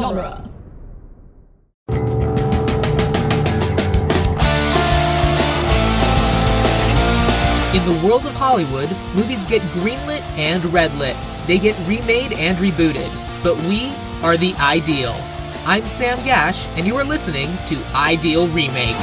genre. In the world of Hollywood, movies get greenlit and redlit. They get remade and rebooted. But we are the ideal. I'm Sam Gasch, and you are listening to Ideal Remake.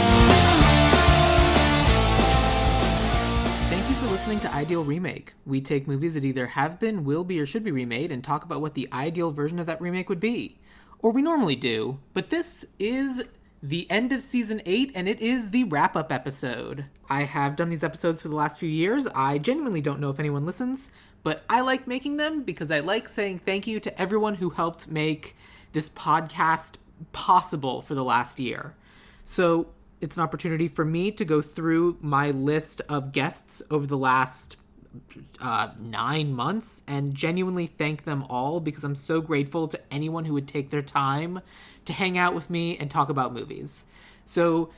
Thank you for listening to Ideal Remake. We take movies that either have been, will be, or should be remade and talk about what the ideal version of that remake would be. Or we normally do, but this is the end of Season 8, and it is the wrap-up episode. I have done these episodes for the last few years. I genuinely don't know if anyone listens, but I like making them because I like saying thank you to everyone who helped make this podcast possible for the last year. So it's an opportunity for me to go through my list of guests over the last 9 months and genuinely thank them all because I'm so grateful to anyone who would take their time to hang out with me and talk about movies. So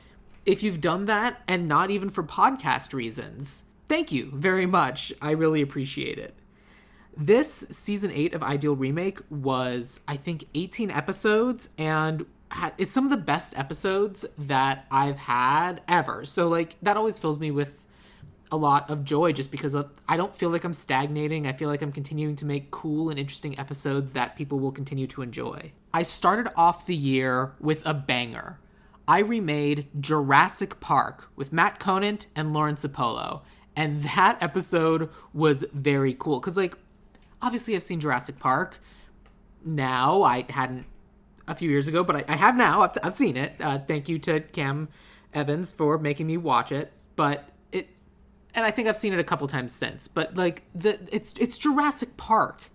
if you've done that and not even for podcast reasons, thank you very much. I really appreciate it. This season 8 of Ideal Remake was, I think, 18 episodes, and it's some of the best episodes that I've had ever. So, like, that always fills me with a lot of joy just because I don't feel like I'm stagnating. I feel like I'm continuing to make cool and interesting episodes that people will continue to enjoy. I started off the year with a banger. I remade Jurassic Park with Matt Conant and Lauren Sapolo, and that episode was very cool because, like, obviously I've seen Jurassic Park now. I hadn't a few years ago, but I have now. I've seen it. Thank you to Cam Evans for making me watch it. And I think I've seen it a couple times since. But like it's Jurassic Park.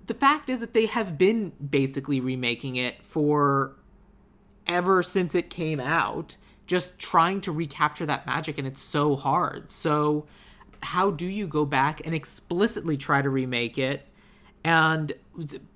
The fact is that they have been basically remaking it for ever since it came out, just trying to recapture that magic, and it's so hard. So how do you go back and explicitly try to remake it and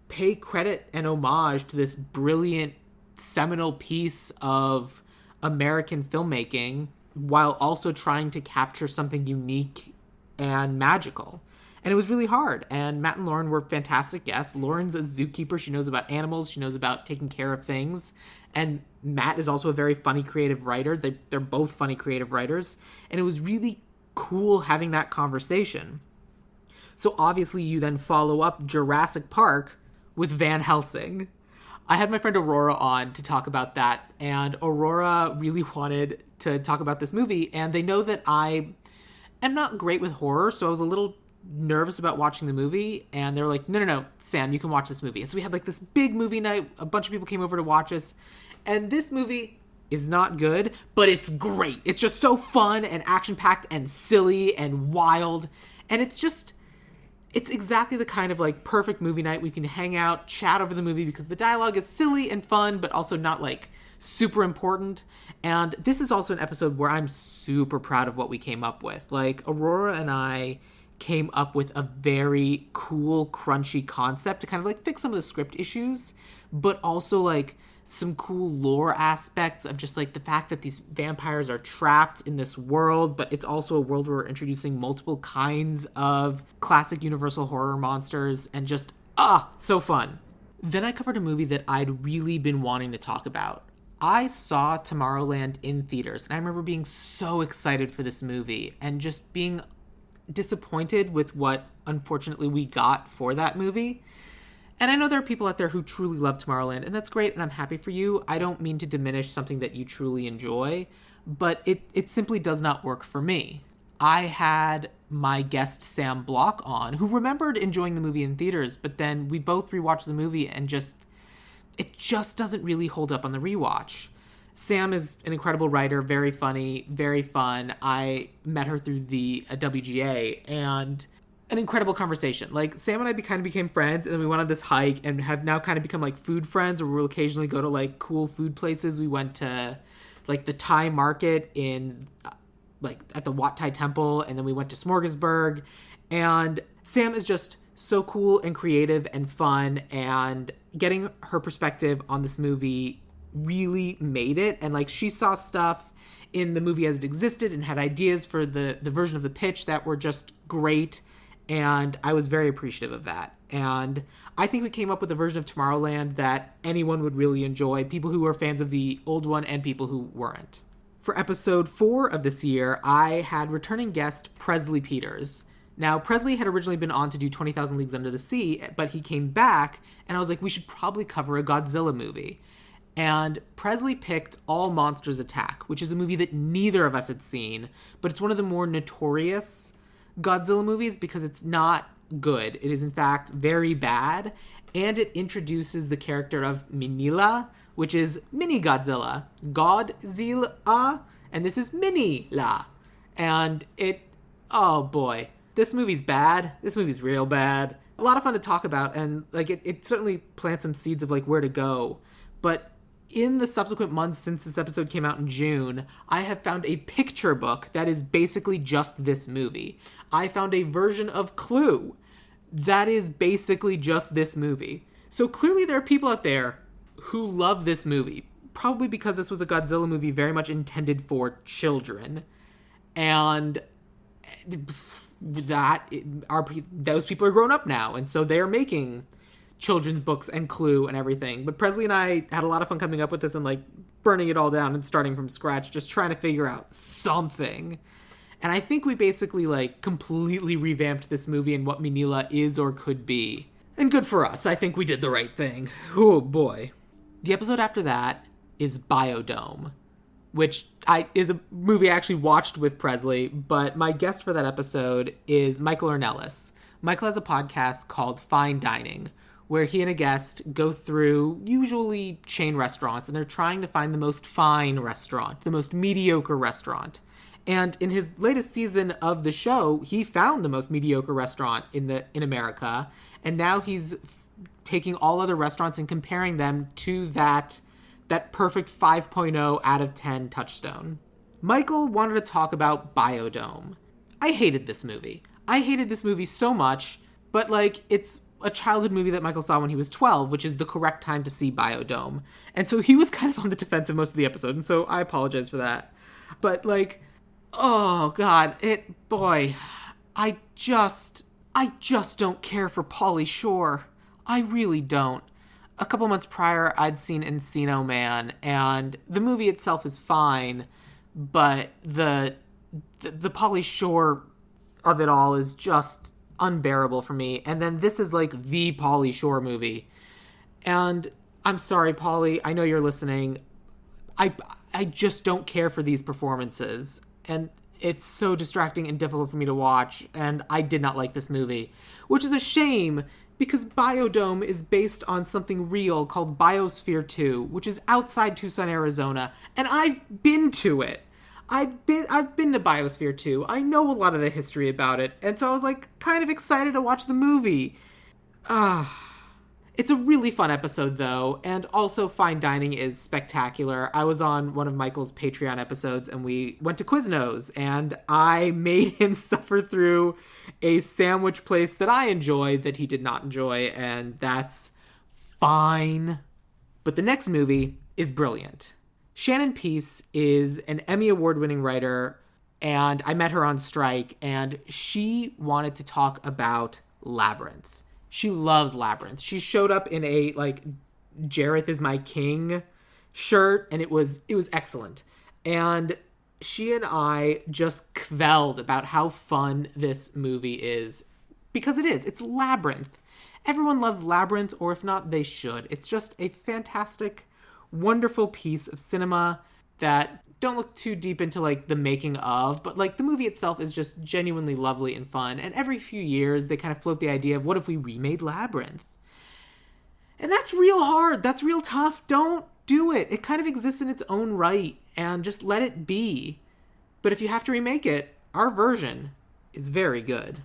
pay credit and homage to this brilliant seminal piece of American filmmaking while also trying to capture something unique and magical? And it was really hard. And Matt and Lauren were fantastic guests. Lauren's a zookeeper. She knows about animals. She knows about taking care of things. And Matt is also a very funny, creative writer. They're both funny, creative writers. And it was really cool having that conversation. So obviously you then follow up Jurassic Park with Van Helsing. I had my friend Aurora on to talk about that, and Aurora really wanted to talk about this movie, and they know that I am not great with horror, so I was a little nervous about watching the movie, and they were like, no, Sam, you can watch this movie. And so we had like this big movie night, a bunch of people came over to watch us, and this movie is not good, but it's great. It's just so fun and action-packed and silly and wild, and it's exactly the kind of like perfect movie night. We can hang out, chat over the movie because the dialogue is silly and fun, but also not like super important. And this is also an episode where I'm super proud of what we came up with. Like, Aurora and I came up with a very cool, crunchy concept to kind of like fix some of the script issues, but also like some cool lore aspects of just like the fact that these vampires are trapped in this world, but it's also a world where we're introducing multiple kinds of classic Universal horror monsters, and just, so fun. Then I covered a movie that I'd really been wanting to talk about. I saw Tomorrowland in theaters, and I remember being so excited for this movie and just being disappointed with what, unfortunately, we got for that movie. And I know there are people out there who truly love Tomorrowland, and that's great, and I'm happy for you. I don't mean to diminish something that you truly enjoy, but it simply does not work for me. I had my guest Sam Block on, who remembered enjoying the movie in theaters, but then we both rewatched the movie, and it just doesn't really hold up on the rewatch. Sam is an incredible writer, very funny, very fun. I met her through the WGA, and an incredible conversation. Like, Sam and I kind of became friends, and then we went on this hike and have now kind of become like food friends, where we'll occasionally go to like cool food places. We went to like the Thai market in like at the Wat Thai temple, and then we went to Smorgasburg. And Sam is just so cool and creative and fun, and getting her perspective on this movie really made it. And like, she saw stuff in the movie as it existed and had ideas for the version of the pitch that were just great. And I was very appreciative of that. And I think we came up with a version of Tomorrowland that anyone would really enjoy, people who are fans of the old one and people who weren't. For episode 4 of this year, I had returning guest Presley Peters. Now, Presley had originally been on to do 20,000 Leagues Under the Sea, but he came back, and I was like, we should probably cover a Godzilla movie. And Presley picked All Monsters Attack, which is a movie that neither of us had seen, but it's one of the more notorious Godzilla movies because it's not good. It is, in fact, very bad, and it introduces the character of Minilla, which is Mini Godzilla. Godzilla, and this is Minilla. And oh boy, this movie's bad. This movie's real bad. A lot of fun to talk about, and like it certainly plants some seeds of like where to go. But in the subsequent months since this episode came out in June, I have found a picture book that is basically just this movie. I found a version of Clue that is basically just this movie. So clearly there are people out there who love this movie, probably because this was a Godzilla movie very much intended for children. And those people are grown up now, and so they're making children's books and Clue and everything. But Presley and I had a lot of fun coming up with this and like burning it all down and starting from scratch, just trying to figure out something. And I think we basically like completely revamped this movie and what Minilla is or could be. And good for us. I think we did the right thing. Oh boy. The episode after that is Biodome, which is a movie I actually watched with Presley, but my guest for that episode is Michael Ornelas. Michael has a podcast called Fine Dining, where he and a guest go through usually chain restaurants, and they're trying to find the most fine restaurant, the most mediocre restaurant. And in his latest season of the show, he found the most mediocre restaurant in America, and now he's taking all other restaurants and comparing them to that perfect 5.0 out of 10 touchstone. Michael wanted to talk about Biodome. I hated this movie. I hated this movie so much, but like it's a childhood movie that Michael saw when he was 12, which is the correct time to see Biodome. And so he was kind of on the defensive most of the episode, and so I apologize for that. But like, oh god, I just don't care for Pauly Shore. I really don't. A couple months prior, I'd seen Encino Man, and the movie itself is fine, but the Pauly Shore of it all is just unbearable for me. And then this is like the Pauly Shore movie. And I'm sorry, Pauly, I know you're listening. I just don't care for these performances. And it's so distracting and difficult for me to watch, and I did not like this movie. Which is a shame, because Biodome is based on something real called Biosphere 2, which is outside Tucson, Arizona, and I've been to it. I've been to Biosphere 2. I know a lot of the history about it, and so I was like kind of excited to watch the movie. It's a really fun episode, though, and also Fine Dining is spectacular. I was on one of Michael's Patreon episodes, and we went to Quiznos, and I made him suffer through a sandwich place that I enjoyed that he did not enjoy, and that's fine. But the next movie is brilliant. Shannon Peace is an Emmy Award-winning writer, and I met her on strike, and she wanted to talk about Labyrinth. She loves Labyrinth. She showed up in a, like, Jareth is my king shirt, and it was excellent. And she and I just quelled about how fun this movie is. Because it is. It's Labyrinth. Everyone loves Labyrinth, or if not, they should. It's just a fantastic, wonderful piece of cinema that don't look too deep into like the making of, but like the movie itself is just genuinely lovely and fun. And every few years they kind of float the idea of what if we remade Labyrinth? And that's real hard. That's real tough. Don't do it. It kind of exists in its own right, and just let it be. But if you have to remake it, our version is very good.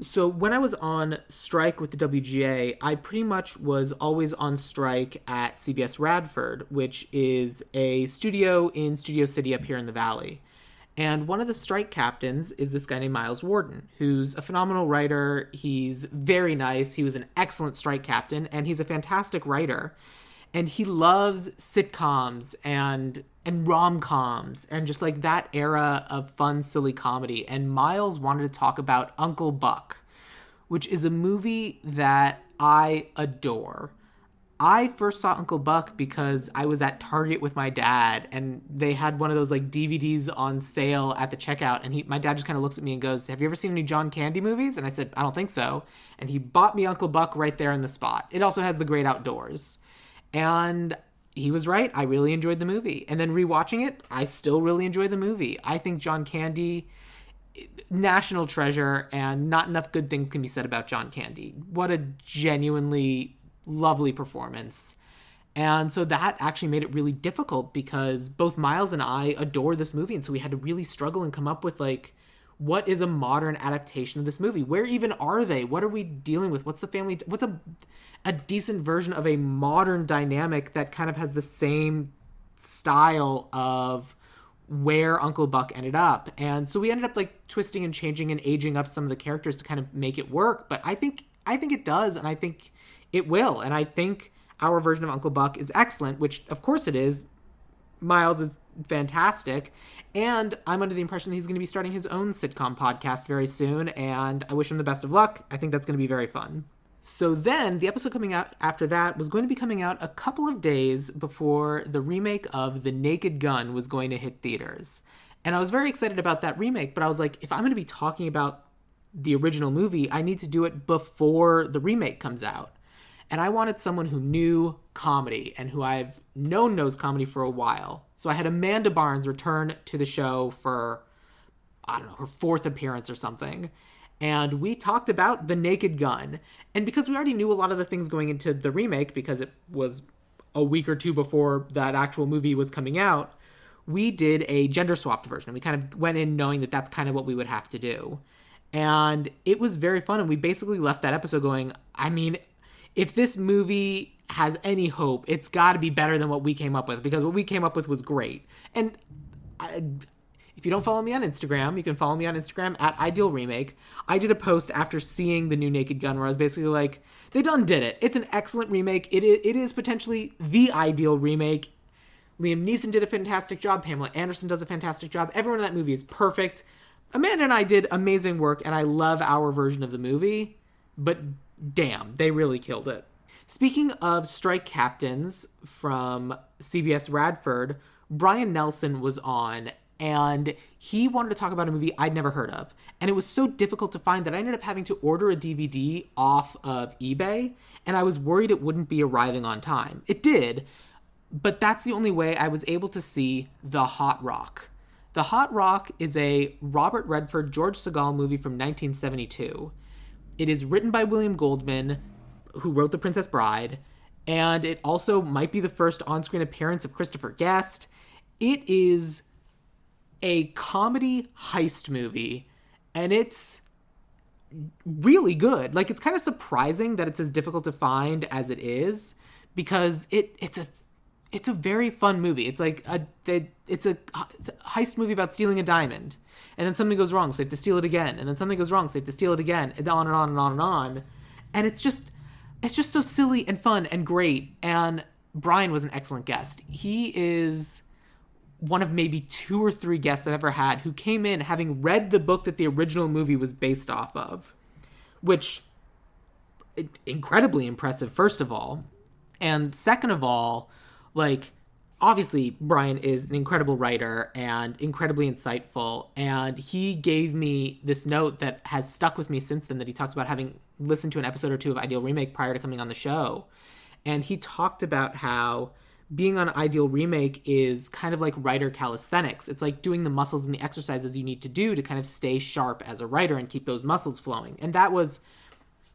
So when I was on strike with the WGA, I pretty much was always on strike at CBS Radford, which is a studio in Studio City up here in the Valley. And one of the strike captains is this guy named Miles Warden, who's a phenomenal writer. He's very nice. He was an excellent strike captain, and he's a fantastic writer. And he loves sitcoms and rom-coms and just like that era of fun, silly comedy. And Miles wanted to talk about Uncle Buck, which is a movie that I adore. I first saw Uncle Buck because I was at Target with my dad, and they had one of those like DVDs on sale at the checkout, and my dad just kind of looks at me and goes, "Have you ever seen any John Candy movies?" And I said, "I don't think so." And he bought me Uncle Buck right there in the spot. It also has The Great Outdoors. And he was right. I really enjoyed the movie. And then rewatching it, I still really enjoy the movie. I think John Candy, national treasure, and not enough good things can be said about John Candy. What a genuinely lovely performance. And so that actually made it really difficult because both Miles and I adore this movie. And so we had to really struggle and come up with like, what is a modern adaptation of this movie? Where even are they? What are we dealing with? What's the family? What's a decent version of a modern dynamic that kind of has the same style of where Uncle Buck ended up? And so we ended up like twisting and changing and aging up some of the characters to kind of make it work. But I think it does, and I think it will. And I think our version of Uncle Buck is excellent, which of course it is. Miles is fantastic, and I'm under the impression that he's going to be starting his own sitcom podcast very soon, and I wish him the best of luck. I think that's going to be very fun. So then, the episode coming out after that was going to be coming out a couple of days before the remake of The Naked Gun was going to hit theaters. And I was very excited about that remake, but I was like, if I'm going to be talking about the original movie, I need to do it before the remake comes out. And I wanted someone who knew comedy and who I've knows comedy for a while. So I had Amanda Barnes return to the show for, I don't know, her fourth appearance or something. And we talked about The Naked Gun. And because we already knew a lot of the things going into the remake, because it was a week or two before that actual movie was coming out, we did a gender swapped version. We kind of went in knowing that that's kind of what we would have to do. And it was very fun. And we basically left that episode going, I mean, if this movie has any hope, it's got to be better than what we came up with, because what we came up with was great. And if you don't follow me on Instagram, you can follow me on Instagram at Ideal Remake. I did a post after seeing the new Naked Gun where I was basically like, they done did it. It's an excellent remake. It is potentially the ideal remake. Liam Neeson did a fantastic job. Pamela Anderson does a fantastic job. Everyone in that movie is perfect. Amanda and I did amazing work, and I love our version of the movie. But damn, they really killed it. Speaking of strike captains from CBS Radford, Brian Nelson was on, and he wanted to talk about a movie I'd never heard of. And it was so difficult to find that I ended up having to order a DVD off of eBay, and I was worried it wouldn't be arriving on time. It did, but that's the only way I was able to see The Hot Rock. The Hot Rock is a Robert Redford, George Segal movie from 1972. It is written by William Goldman, who wrote The Princess Bride, and it also might be the first on-screen appearance of Christopher Guest. It is a comedy heist movie, and it's really good. Like, it's kind of surprising that it's as difficult to find as it is, because it's a very fun movie. It's like it's a heist movie about stealing a diamond, and then something goes wrong, so they have to steal it again, and then something goes wrong, so they have to steal it again, and on and on and on and on. And it's just so silly and fun and great. And Brian was an excellent guest. He is one of maybe 2 or 3 guests I've ever had who came in having read the book that the original movie was based off of, which incredibly impressive, first of all. And second of all, like, obviously Brian is an incredible writer and incredibly insightful, and he gave me this note that has stuck with me since then, that he talked about having listened to an episode or 2 of Ideal Remake prior to coming on the show. And he talked about how being on Ideal Remake is kind of like writer calisthenics. It's like doing the muscles and the exercises you need to do to kind of stay sharp as a writer and keep those muscles flowing. And that was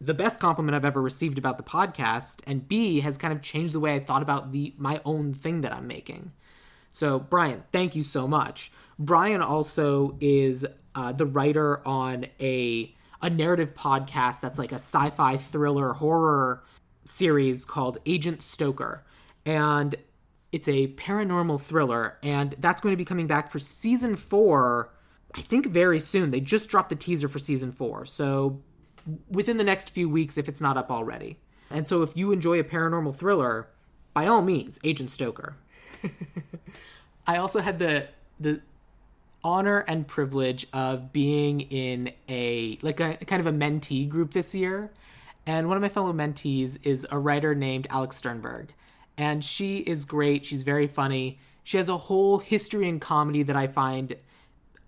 the best compliment I've ever received about the podcast, and B, has kind of changed the way I thought about my own thing that I'm making. So, Brian, thank you so much. Brian also is the writer on a narrative podcast that's like a sci-fi thriller horror series called Agent Stoker. And it's a paranormal thriller, and that's going to be coming back for season 4, I think very soon. They just dropped the teaser for season 4, so within the next few weeks if it's not up already. And so if you enjoy a paranormal thriller, by all means, Agent Stoker. I also had the honor and privilege of being in a kind of a mentee group this year. And one of my fellow mentees is a writer named Alex Sternberg. And she is great. She's very funny. She has a whole history in comedy that I find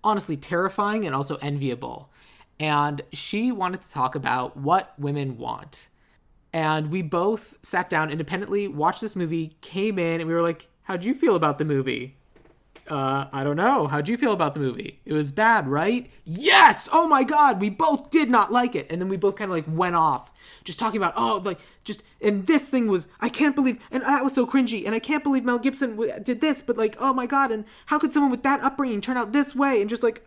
honestly terrifying and also enviable. And she wanted to talk about what women want. And we both sat down independently, watched this movie, came in, and we were like, how'd you feel about the movie? I don't know. How'd you feel about the movie? It was bad, right? Yes! Oh my God! We both did not like it. And then we both kind of like went off just talking about, and this thing was, I can't believe, and that was so cringy, and I can't believe Mel Gibson did this, but like, oh my God, and how could someone with that upbringing turn out this way? And just like,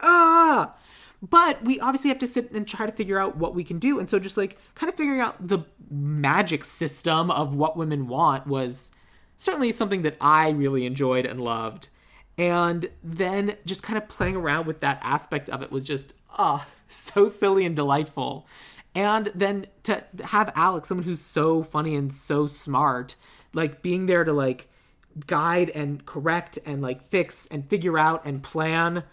But we obviously have to sit and try to figure out what we can do. And so just like kind of figuring out the magic system of what women want was certainly something that I really enjoyed and loved. And then just kind of playing around with that aspect of it was just, so silly and delightful. And then to have Alex, someone who's so funny and so smart, like being there to like guide and correct and like fix and figure out and plan.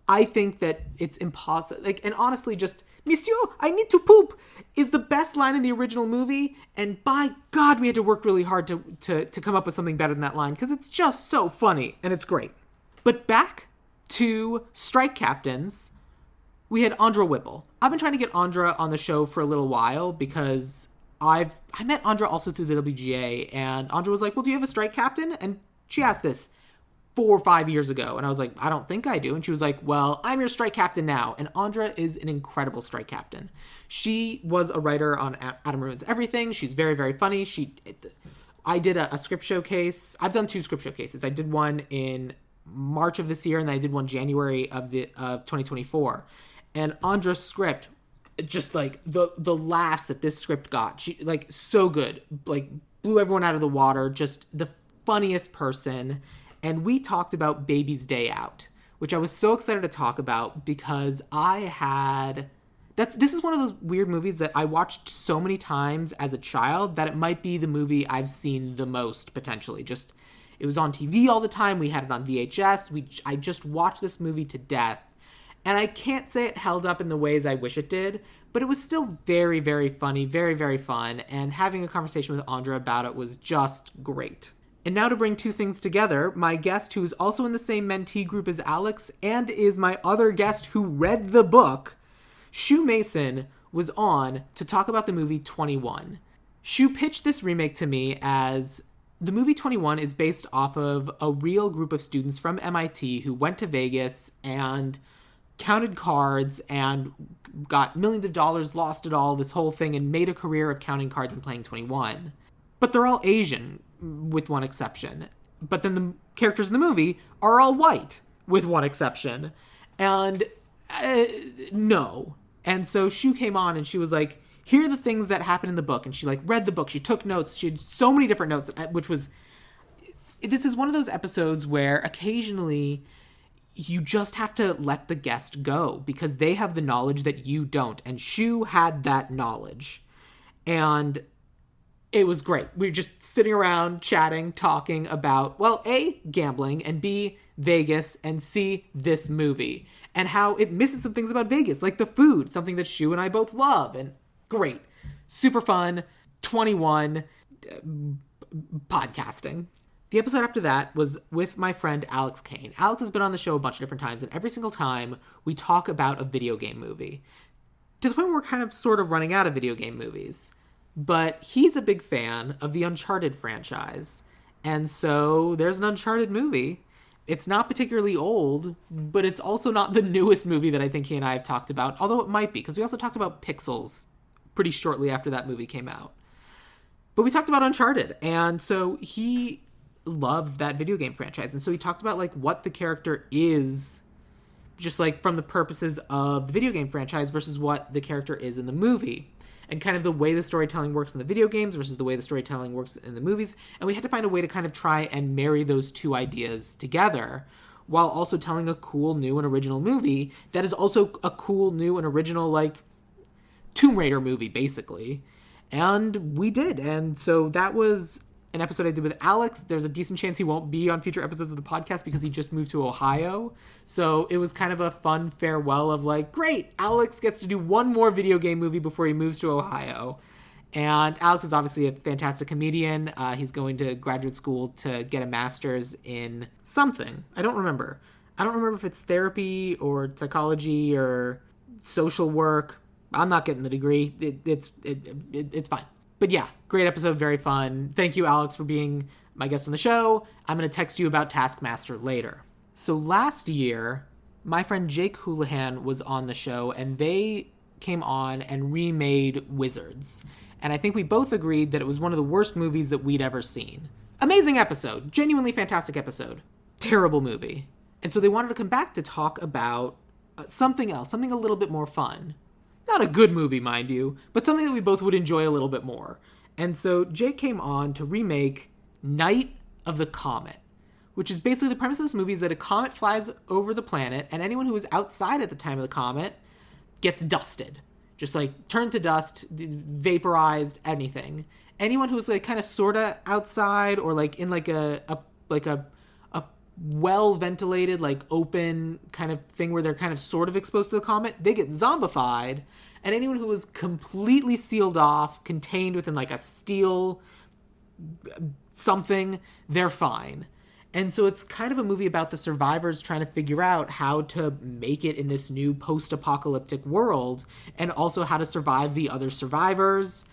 I think that it's impossible. Like, and honestly, just, Monsieur, I need to poop is the best line in the original movie. And by God, we had to work really hard to come up with something better than that line because it's just so funny and it's great. But back to Strike Captains, we had Andra Whipple. I've been trying to get Andra on the show for a little while because I met Andra also through the WGA, and Andra was like, well, do you have a strike captain? And she asked this 4 or 5 years ago. And I was like, I don't think I do. And she was like, well, I'm your strike captain now. And Andra is an incredible strike captain. She was a writer on Adam Ruins Everything. She's very, very funny. I did a script showcase. I've done 2 script showcases. I did one in March of this year, and then I did one January of 2024. And Andra's script, just like the laughs that this script got, she like so good, like blew everyone out of the water, just the funniest person. And we talked about Baby's Day Out, which I was so excited to talk about because this is one of those weird movies that I watched so many times as a child that it might be the movie I've seen the most potentially. Just, it was on TV all the time. We had it on VHS. I just watched this movie to death. And I can't say it held up in the ways I wish it did, but it was still very, very funny, very, very fun. And having a conversation with Andra about it was just great. And now to bring 2 things together, my guest who is also in the same mentee group as Alex and is my other guest who read the book, Shu Mason, was on to talk about the movie 21. Shu pitched this remake to me as the movie 21 is based off of a real group of students from MIT who went to Vegas and counted cards and got millions of dollars, lost it all, this whole thing, and made a career of counting cards and playing 21. But they're all Asian, with one exception. But then the characters in the movie are all white, with one exception. And no. And so Shu came on and she was like, here are the things that happen in the book. And she like read the book. She took notes. She had so many different notes, which was, this is one of those episodes where occasionally you just have to let the guest go because they have the knowledge that you don't. And Shu had that knowledge. And it was great. We were just sitting around chatting, talking about, well, A, gambling, and B, Vegas, and C, this movie. And how it misses some things about Vegas, like the food, something that Shu and I both love. And great. Super fun. 21. Podcasting. The episode after that was with my friend Alex Kane. Alex has been on the show a bunch of different times, and every single time we talk about a video game movie. To the point where we're kind of sort of running out of video game movies. But he's a big fan of the Uncharted franchise. And so there's an Uncharted movie. It's not particularly old, but it's also not the newest movie that I think he and I have talked about, although it might be, because we also talked about Pixels pretty shortly after that movie came out. But we talked about Uncharted, and so he loves that video game franchise. And so he talked about like what the character is, just like from the purposes of the video game franchise versus what the character is in the movie. And kind of the way the storytelling works in the video games versus the way the storytelling works in the movies. And we had to find a way to kind of try and marry those 2 ideas together while also telling a cool, new, and original movie that is also a cool, new, and original, like, Tomb Raider movie, basically. And we did. And so that was an episode I did with Alex. There's a decent chance he won't be on future episodes of the podcast because he just moved to Ohio. So it was kind of a fun farewell of like, great, Alex gets to do one more video game movie before he moves to Ohio. And Alex is obviously a fantastic comedian. He's going to graduate school to get a master's in something. I don't remember if it's therapy or psychology or social work. I'm not getting the degree. It's fine. But yeah, great episode, very fun. Thank you, Alex, for being my guest on the show. I'm going to text you about Taskmaster later. So last year, my friend Jake Houlihan was on the show, and they came on and remade Wizards. And I think we both agreed that it was one of the worst movies that we'd ever seen. Amazing episode. Genuinely fantastic episode. Terrible movie. And so they wanted to come back to talk about something else, something a little bit more fun. Not a good movie, mind you, but something that we both would enjoy a little bit more. And so Jake came on to remake Night of the Comet, which is basically the premise of this movie is that a comet flies over the planet, and anyone who is outside at the time of the comet gets dusted. Just like turned to dust, vaporized, anything. Anyone who's like kind of sort of outside or like in like a well ventilated, like open kind of thing where they're kind of sort of exposed to the comet, they get zombified. And anyone who is completely sealed off, contained within like a steel something, they're fine. And so it's kind of a movie about the survivors trying to figure out how to make it in this new post-apocalyptic world and also how to survive the other survivors.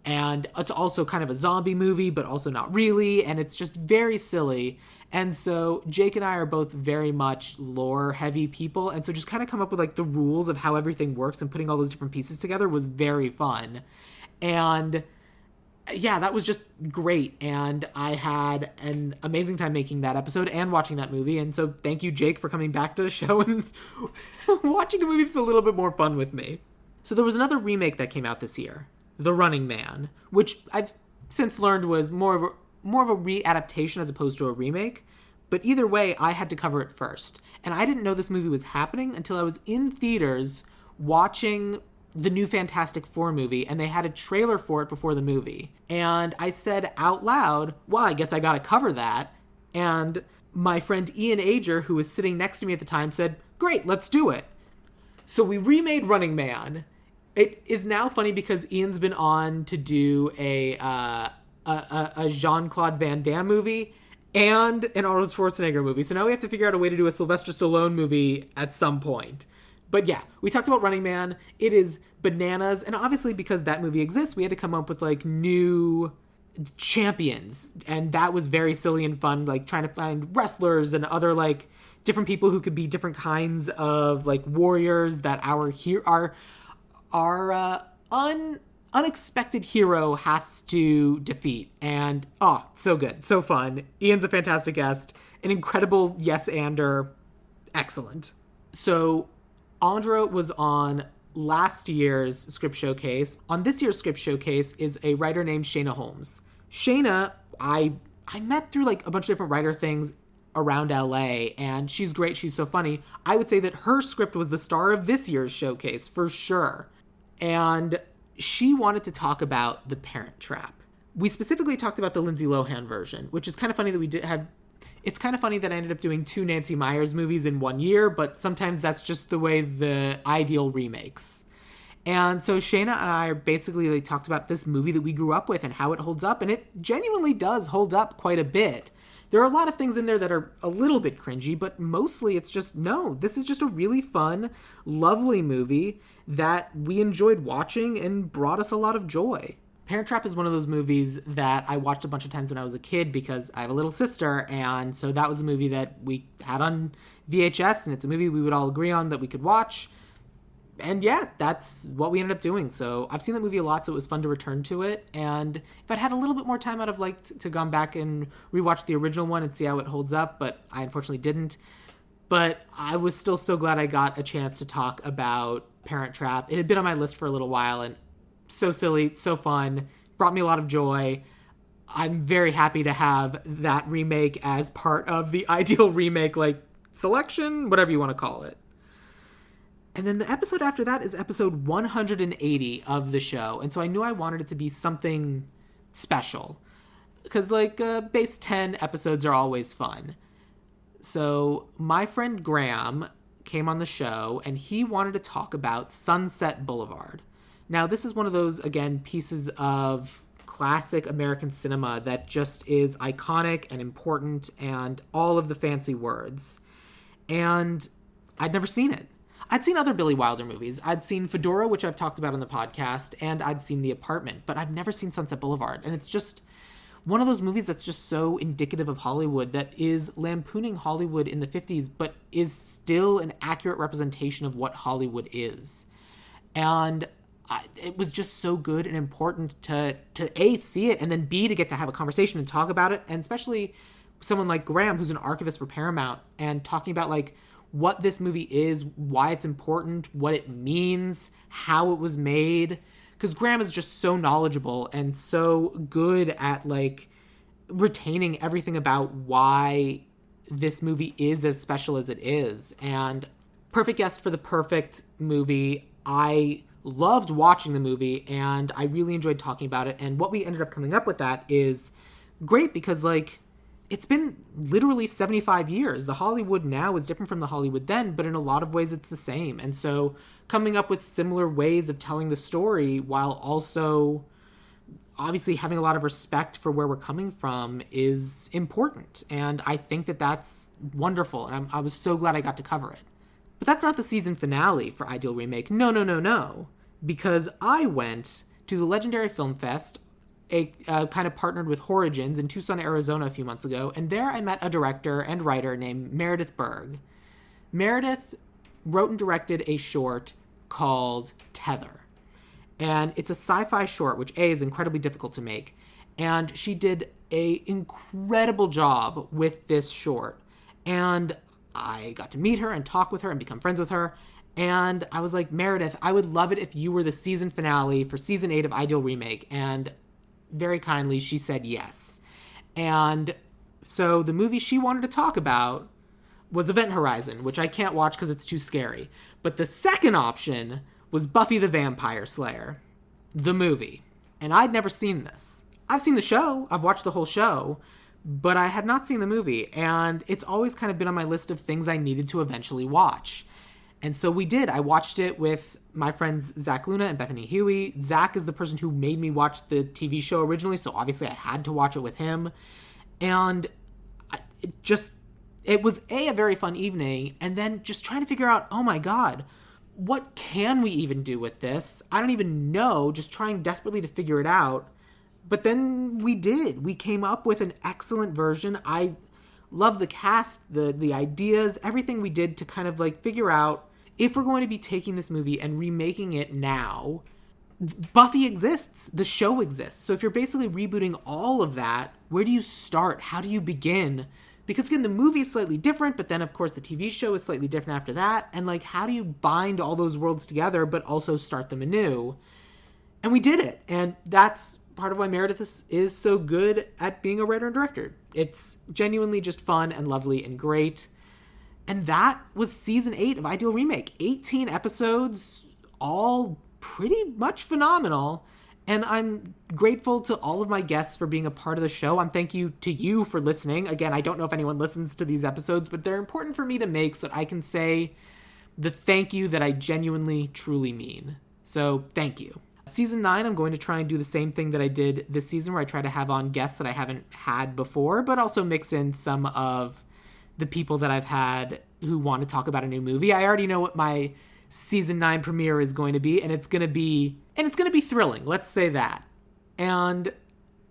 And it's also kind of a zombie movie, but also not really. And it's just very silly. And so Jake and I are both very much lore-heavy people. And so just kind of come up with like the rules of how everything works and putting all those different pieces together was very fun. And yeah, that was just great. And I had an amazing time making that episode and watching that movie. And so thank you, Jake, for coming back to the show and watching a movie that's a little bit more fun with me. So there was another remake that came out this year, The Running Man, which I've since learned was more of a readaptation as opposed to a remake. But either way, I had to cover it first. And I didn't know this movie was happening until I was in theaters watching the new Fantastic Four movie, and they had a trailer for it before the movie. And I said out loud, well, I guess I gotta cover that. And my friend Ian Ager, who was sitting next to me at the time, said, great, let's do it. So we remade Running Man. It is now funny because Ian's been on to do a Jean-Claude Van Damme movie and an Arnold Schwarzenegger movie. So now we have to figure out a way to do a Sylvester Stallone movie at some point. But yeah, we talked about Running Man. It is bananas. And obviously because that movie exists, we had to come up with like new champions. And that was very silly and fun, like trying to find wrestlers and other like different people who could be different kinds of like warriors that our unexpected hero has to defeat. And so good, so fun. Ian's a fantastic guest, an incredible yes-ander, excellent. So Andra was on last year's script showcase. On this year's script showcase is a writer named Shayna Holmes. Shayna, I met through like a bunch of different writer things around LA, and she's great. She's so funny. I would say that her script was the star of this year's showcase for sure. And she wanted to talk about The Parent Trap. We specifically talked about the Lindsay Lohan version, which is kind of funny that we did have. It's kind of funny that I ended up doing 2 Nancy Meyers movies in 1 year, but sometimes that's just the way the ideal remakes. And so Shayna and I basically like, talked about this movie that we grew up with and how it holds up, and it genuinely does hold up quite a bit. There are a lot of things in there that are a little bit cringy, but mostly it's just, no, this is just a really fun, lovely movie that we enjoyed watching and brought us a lot of joy. Parent Trap is one of those movies that I watched a bunch of times when I was a kid because I have a little sister, and so that was a movie that we had on VHS, and it's a movie we would all agree on that we could watch. And yeah, that's what we ended up doing. So I've seen that movie a lot, so it was fun to return to it. And if I'd had a little bit more time, I'd have liked to gone back and rewatch the original one and see how it holds up, but I unfortunately didn't. But I was still so glad I got a chance to talk about Parent Trap. It had been on my list for a little while, and so silly, so fun, brought me a lot of joy. I'm very happy to have that remake as part of the ideal remake, like, selection, whatever you want to call it. And then the episode after that is episode 180 of the show, and so I knew I wanted it to be something special. because, base 10 episodes are always fun. So my friend Graham came on the show, and he wanted to talk about Sunset Boulevard. Now, this is one of those, again, pieces of classic American cinema that just is iconic and important and all of the fancy words. And I'd never seen it. I'd seen other Billy Wilder movies. I'd seen Fedora, which I've talked about on the podcast, and I'd seen The Apartment, but I've never seen Sunset Boulevard. And it's just one of those movies that's just so indicative of Hollywood, that is lampooning Hollywood in the 50s, but is still an accurate representation of what Hollywood is. And it was just so good and important to A, see it, and then B, to get to have a conversation and talk about it. And especially someone like Graham, who's an archivist for Paramount, and talking about what this movie is, why it's important, what it means, how it was made. Because Graham is just so knowledgeable and so good at retaining everything about why this movie is as special as it is. And perfect guest for the perfect movie. I loved watching the movie, and I really enjoyed talking about it. And what we ended up coming up with that is great, because it's been literally 75 years. The Hollywood now is different from the Hollywood then, but in a lot of ways it's the same. And so coming up with similar ways of telling the story while also obviously having a lot of respect for where we're coming from is important. And I think that that's wonderful. And I was so glad I got to cover it. But that's not the season finale for Ideal Remake. No. Because I went to the legendary Film Fest, kind of partnered with Horigins in Tucson, Arizona a few months ago, and there I met a director and writer named Meredith Berg. Meredith wrote and directed a short called Tether. And it's a sci-fi short, which A, is incredibly difficult to make. And she did an incredible job with this short. And I got to meet her and talk with her and become friends with her. And I was like, Meredith, I would love it if you were the season finale for season 8 of Ideal Remake. And very kindly, she said yes. And so the movie she wanted to talk about was Event Horizon, which I can't watch because it's too scary. But the second option was Buffy the Vampire Slayer, the movie. And I'd never seen this. I've seen the show. I've watched the whole show. But I had not seen the movie. And it's always kind of been on my list of things I needed to eventually watch. And so we did. I watched it with my friends Zach Luna and Bethany Huey. Zach is the person who made me watch the TV show originally, so obviously I had to watch it with him. And it was a very fun evening, and then just trying to figure out, oh my God, what can we even do with this? I don't even know, just trying desperately to figure it out. But then we did. We came up with an excellent version. I love the cast, the ideas, everything we did to kind of figure out if we're going to be taking this movie and remaking it now. Buffy exists. The show exists. So if you're basically rebooting all of that, where do you start? How do you begin? Because again, the movie is slightly different, but then of course the TV show is slightly different after that. And how do you bind all those worlds together, but also start them anew? And we did it. And that's part of why Meredith is so good at being a writer and director. It's genuinely just fun and lovely and great. And that was season 8 of Ideal Remake. 18 episodes, all pretty much phenomenal. And I'm grateful to all of my guests for being a part of the show. I'm thank you to you for listening. Again, I don't know if anyone listens to these episodes, but they're important for me to make so that I can say the thank you that I genuinely, truly mean. So thank you. Season 9, I'm going to try and do the same thing that I did this season, where I try to have on guests that I haven't had before, but also mix in some of the people that I've had who want to talk about a new movie. I already know what my season 9 premiere is going to be, and it's going to be thrilling. Let's say that. And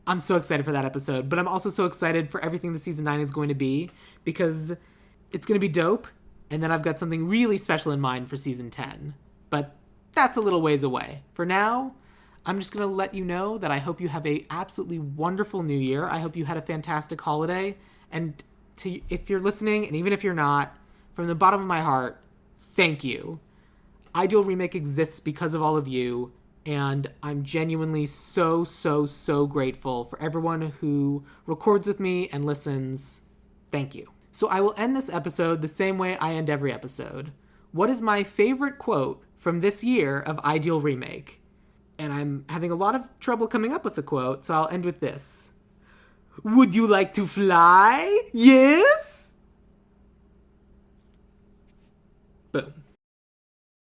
I'm so excited for that episode, but I'm also so excited for everything the season 9 is going to be, because it's going to be dope. And then I've got something really special in mind for season 10, but that's a little ways away. For now, I'm just going to let you know that I hope you have a absolutely wonderful new year. I hope you had a fantastic holiday. And if you're listening, and even if you're not, from the bottom of my heart, thank you. Ideal Remake exists because of all of you, and I'm genuinely so, so, so grateful for everyone who records with me and listens. Thank you. So I will end this episode the same way I end every episode. What is my favorite quote from this year of Ideal Remake? And I'm having a lot of trouble coming up with the quote, so I'll end with this. Would you like to fly? Yes? Boom.